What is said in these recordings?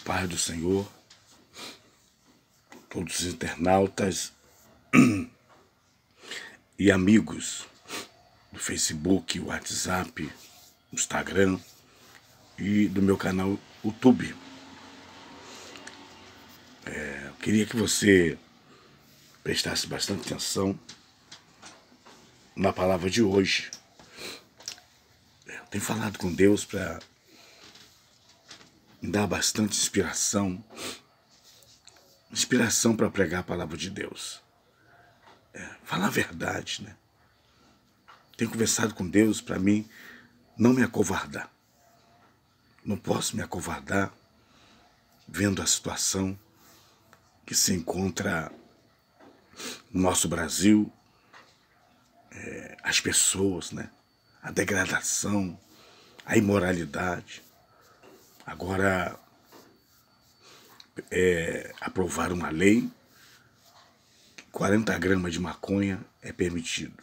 paz do Senhor, todos os internautas e amigos do Facebook, WhatsApp, Instagram e do meu canal YouTube. Eu queria que você prestasse bastante atenção na palavra de hoje. Eu tenho falado com Deus para me dar bastante inspiração para pregar a palavra de Deus. Falar a verdade, né? Tenho conversado com Deus para mim não me acovardar. Não posso me acovardar vendo a situação que se encontra no nosso Brasil, as pessoas, né? A degradação, a imoralidade. Agora, aprovaram uma lei que 40 gramas de maconha é permitido.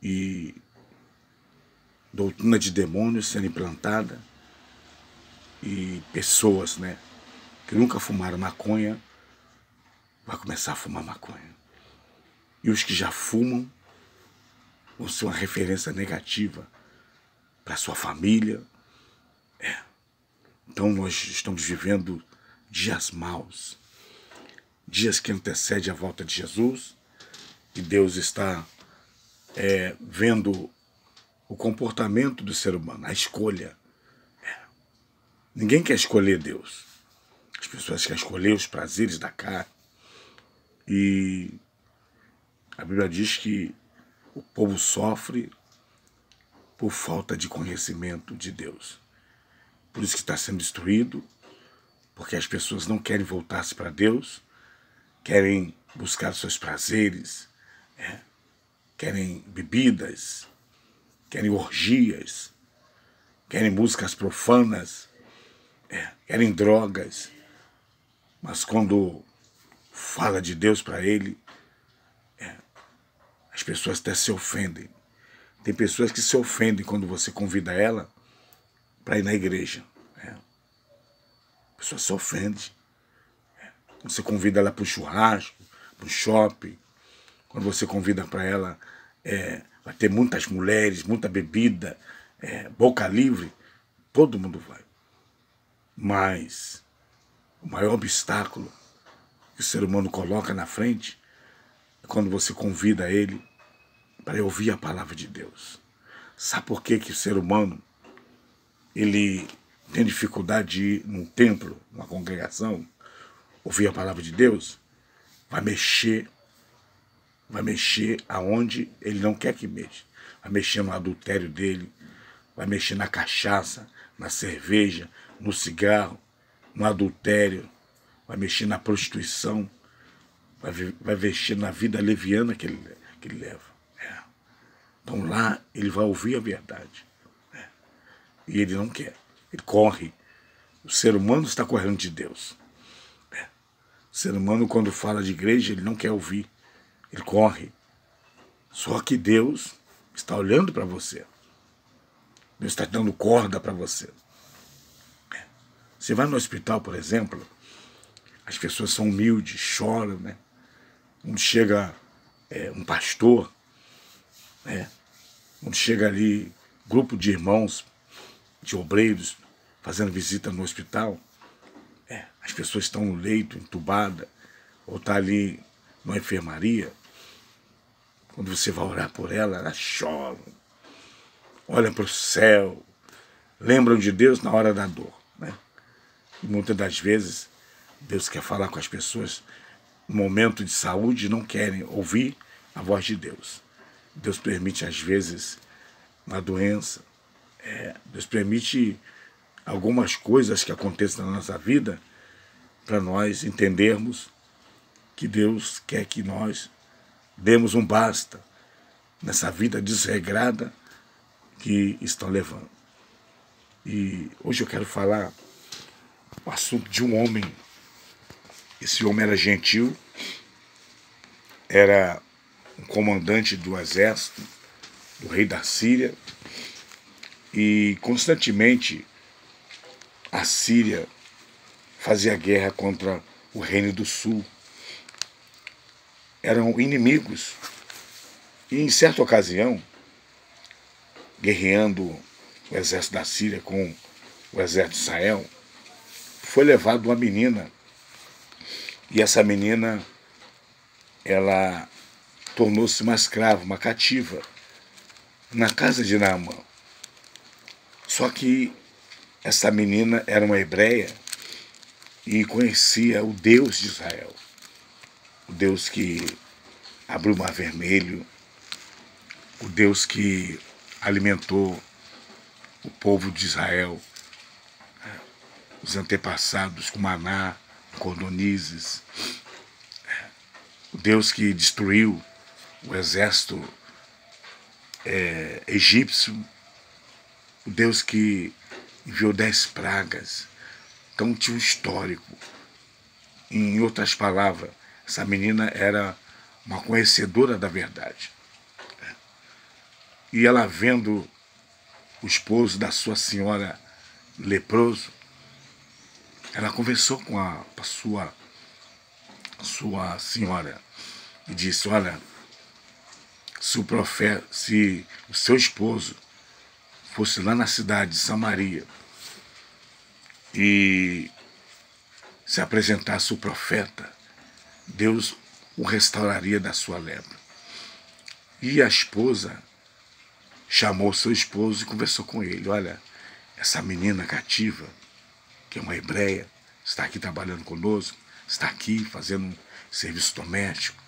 E doutrina de demônios sendo implantada e pessoas, né, que nunca fumaram maconha vai começar a fumar maconha. E os que já fumam vão ser uma referência negativa para sua família. Então nós estamos vivendo dias maus, dias que antecedem a volta de Jesus, e Deus está vendo o comportamento do ser humano, a escolha. Ninguém quer escolher Deus. As pessoas querem escolher os prazeres da carne. E a Bíblia diz que o povo sofre por falta de conhecimento de Deus. Por isso que está sendo destruído, porque as pessoas não querem voltar-se para Deus, querem buscar seus prazeres, querem bebidas, querem orgias, querem músicas profanas, querem drogas. Mas quando fala de Deus para ele, as pessoas até se ofendem. Tem pessoas que se ofendem quando você convida ela para ir na igreja. A pessoa se ofende. Quando você convida ela para o churrasco, para o shopping, quando você convida para ela, vai ter muitas mulheres, muita bebida, boca livre, todo mundo vai. Mas o maior obstáculo que o ser humano coloca na frente é quando você convida ele para ouvir a palavra de Deus. Sabe por que o ser humano ele tem dificuldade de ir num templo, numa congregação, ouvir a palavra de Deus? Vai mexer aonde ele não quer que mexa. Vai mexer no adultério dele, vai mexer na cachaça, na cerveja, no cigarro, no adultério, vai mexer na prostituição, vai mexer na vida leviana que ele leva. Então lá ele vai ouvir a verdade. E ele não quer, ele corre. O ser humano está correndo de Deus. O ser humano, quando fala de igreja, ele não quer ouvir, ele corre. Só que Deus está olhando para você. Deus está dando corda para você. Você vai no hospital, por exemplo, as pessoas são humildes, choram, né? Quando chega um pastor, quando chega ali grupo de irmãos, de obreiros, fazendo visita no hospital, as pessoas estão no leito, entubada, ou está ali numa enfermaria. Quando você vai orar por ela, elas choram, olham para o céu, lembram de Deus na hora da dor, né? E muitas das vezes, Deus quer falar com as pessoas no momento de saúde e não querem ouvir a voz de Deus. Deus permite, às vezes, uma doença. Deus permite algumas coisas que aconteçam na nossa vida para nós entendermos que Deus quer que nós demos um basta nessa vida desregrada que estão levando. E hoje eu quero falar o assunto de um homem. Esse homem era gentil, era um comandante do exército do rei da Síria, e constantemente a Síria fazia guerra contra o Reino do Sul. Eram inimigos. E em certa ocasião, guerreando o exército da Síria com o exército de Israel, foi levado uma menina. E essa menina, ela tornou-se uma escrava, uma cativa, na casa de Naamã. Só que essa menina era uma hebreia e conhecia o Deus de Israel. O Deus que abriu o Mar Vermelho, o Deus que alimentou o povo de Israel, os antepassados com maná, cordonizes, o Deus que destruiu o exército egípcio, o Deus que enviou 10 pragas. Então tinha um histórico. Em outras palavras, essa menina era uma conhecedora da verdade. E ela, vendo o esposo da sua senhora leproso, ela conversou com a sua senhora e disse: olha, se o seu esposo fosse lá na cidade de Samaria e se apresentasse o profeta, Deus o restauraria da sua lepra. E a esposa chamou seu esposo e conversou com ele: olha, essa menina cativa, que é uma hebreia, está aqui trabalhando conosco, está aqui fazendo serviço doméstico.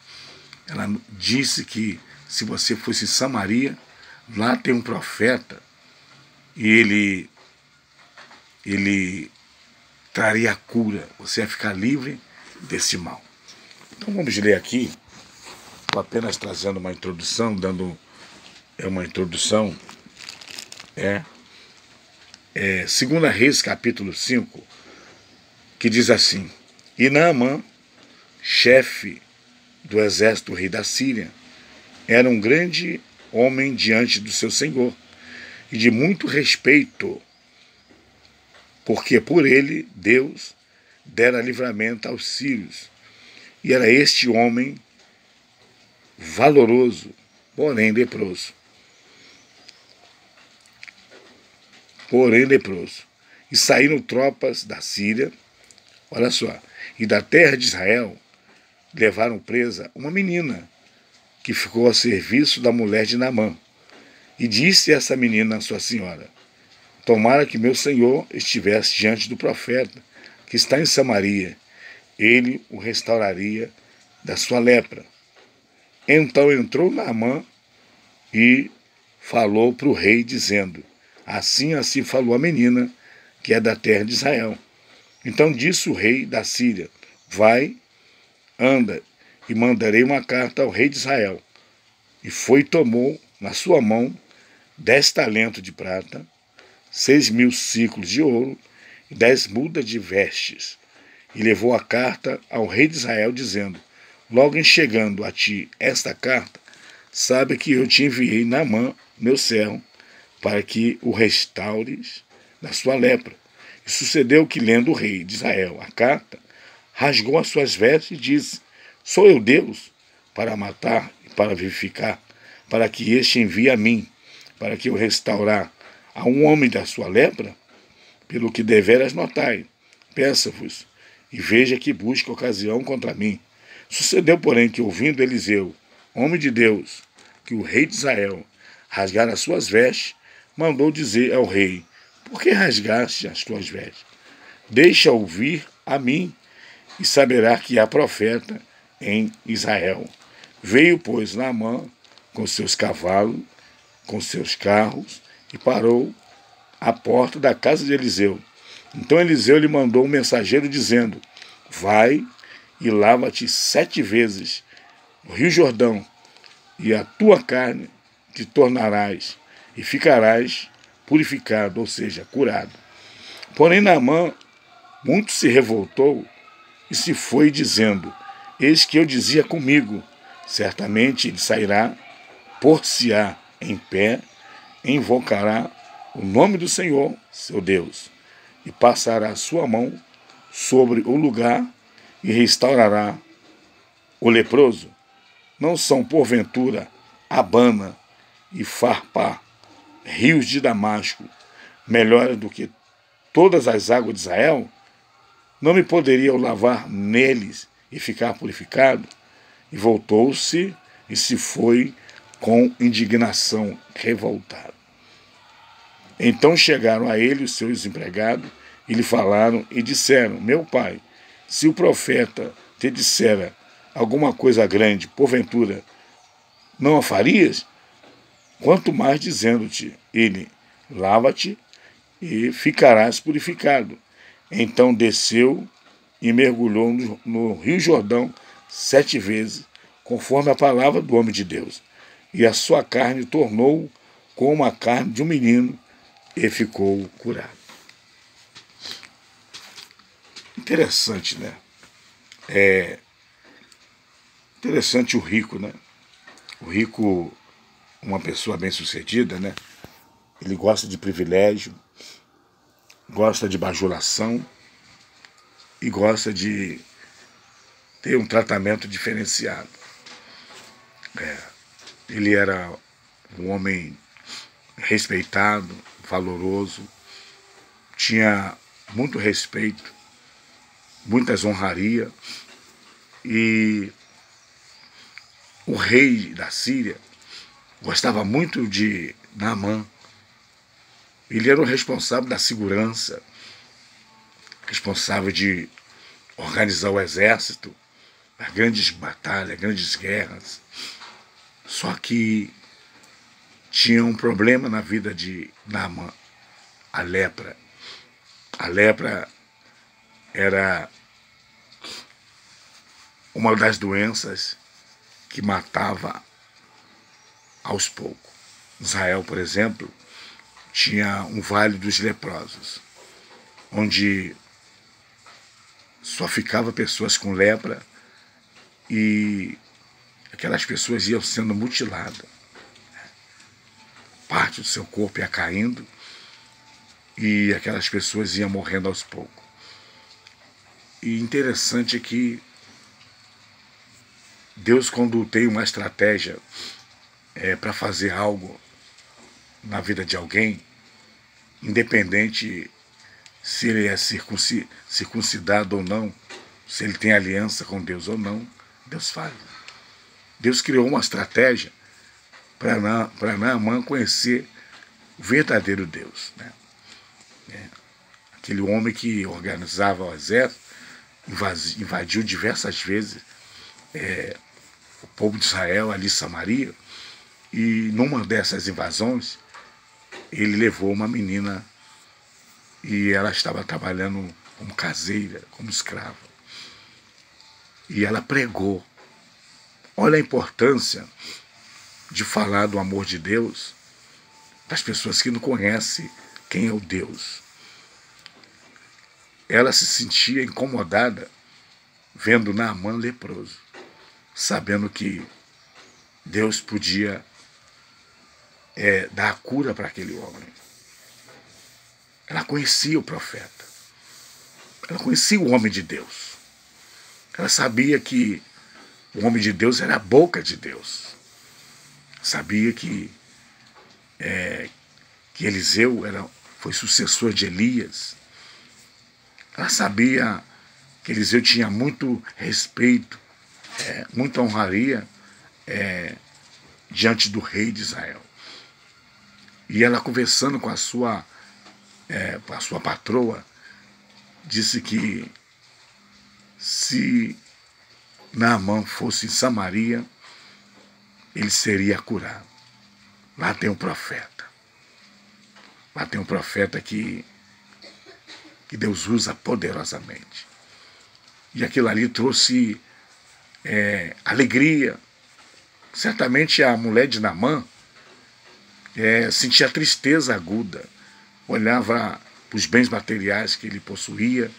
Ela disse que se você fosse em Samaria, lá tem um profeta e ele traria a cura, você ia ficar livre desse mal. Então vamos ler aqui, estou apenas trazendo uma introdução, dando uma introdução, 2 Reis, capítulo 5, que diz assim: e Naamã, chefe do exército do rei da Síria, era um grande homem diante do seu senhor, e de muito respeito, porque por ele Deus dera livramento aos sírios. E era este homem valoroso, porém leproso. E saíram tropas da Síria, olha só, e da terra de Israel, levaram presa uma menina que ficou a serviço da mulher de Naamã. E disse essa menina à sua senhora: tomara que meu senhor estivesse diante do profeta que está em Samaria, ele o restauraria da sua lepra. Então entrou Naamã e falou para o rei, dizendo: assim falou a menina, que é da terra de Israel. Então disse o rei da Síria: vai, anda, e mandarei uma carta ao rei de Israel. E foi e tomou na sua mão 10 talentos de prata, 6.000 siclos de ouro e 10 mudas de vestes. E levou a carta ao rei de Israel, dizendo: logo em chegando a ti esta carta, sabe que eu te enviei Naamã, meu servo, para que o restaures da sua lepra. E sucedeu que, lendo o rei de Israel a carta, rasgou as suas vestes e disse: sou eu Deus, para matar e para vivificar, para que este envie a mim, para que eu restaurar a um homem da sua lepra? Pelo que deveras notai, peço-vos, e veja que busca ocasião contra mim. Sucedeu, porém, que, ouvindo Eliseu, homem de Deus, que o rei de Israel rasgara as suas vestes, mandou dizer ao rei: por que rasgaste as tuas vestes? Deixa ouvir a mim, e saberá que há profeta em Israel. Veio, pois, Naamã com seus cavalos, com seus carros, e parou à porta da casa de Eliseu. Então Eliseu lhe mandou um mensageiro, dizendo: vai e lava-te 7 vezes no rio Jordão, e a tua carne te tornarás, e ficarás purificado, ou seja, curado. Porém Naamã muito se revoltou e se foi, dizendo: eis que eu dizia comigo, certamente ele sairá, por-se-á em pé, invocará o nome do Senhor, seu Deus, e passará a sua mão sobre o lugar e restaurará o leproso? Não são, porventura, Abana e Farpá, rios de Damasco, melhores do que todas as águas de Israel? Não me poderia eu lavar neles e ficar purificado? E voltou-se e se foi com indignação revoltado. Então chegaram a ele os seus empregados e lhe falaram e disseram: meu pai, se o profeta te dissera alguma coisa grande, porventura não a farias? Quanto mais dizendo-te ele: lava-te e ficarás purificado. Então desceu e mergulhou no rio Jordão 7 vezes, conforme a palavra do homem de Deus. E a sua carne tornou como a carne de um menino, e ficou curado. Interessante, né? Interessante o rico, né? O rico, uma pessoa bem-sucedida, né? Ele gosta de privilégio, gosta de bajulação e gosta de ter um tratamento diferenciado. Ele era um homem respeitado, valoroso, tinha muito respeito, muitas honrarias, e o rei da Síria gostava muito de Naamã. Ele era o responsável da segurança, responsável de organizar o exército, as grandes batalhas, grandes guerras. Só que tinha um problema na vida de Naamã, a lepra. A lepra era uma das doenças que matava aos poucos. Israel, por exemplo, tinha um vale dos leprosos, onde só ficava pessoas com lepra e aquelas pessoas iam sendo mutiladas. Parte do seu corpo ia caindo e aquelas pessoas iam morrendo aos poucos. E interessante é que Deus, quando tem uma estratégia para fazer algo na vida de alguém, independente se ele é circuncidado ou não, se ele tem aliança com Deus ou não, Deus faz. Deus criou uma estratégia para Naamã conhecer o verdadeiro Deus, né? Aquele homem que organizava o exército, invadiu diversas vezes o povo de Israel, ali Samaria, e numa dessas invasões ele levou uma menina e ela estava trabalhando como caseira, como escrava. E ela pregou. Olha a importância de falar do amor de Deus para as pessoas que não conhecem quem é o Deus. Ela se sentia incomodada vendo Naamã leproso, sabendo que Deus podia dar a cura para aquele homem. Ela conhecia o profeta. Ela conhecia o homem de Deus. Ela sabia que o homem de Deus era a boca de Deus. Sabia que Eliseu foi sucessor de Elias. Ela sabia que Eliseu tinha muito respeito, muita honraria diante do rei de Israel. E ela, conversando com a sua patroa, disse que se Naamã fosse em Samaria, ele seria curado. Lá tem um profeta. Lá tem um profeta que Deus usa poderosamente. E aquilo ali trouxe alegria. Certamente a mulher de Naamã sentia tristeza aguda. Olhava os bens materiais que ele possuía,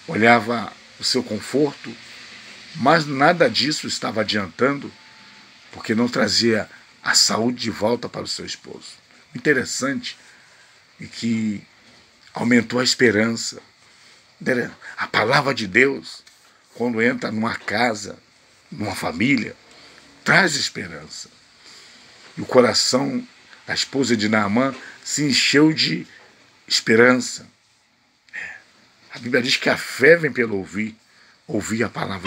olhava o seu conforto, mas nada disso estava adiantando, porque não trazia a saúde de volta para o seu esposo. Interessante é que aumentou a esperança, A palavra de Deus, quando entra numa casa, numa família, traz esperança. E o coração da esposa de Naamã se encheu de esperança. A Bíblia diz que a fé vem pelo ouvir a palavra de Deus.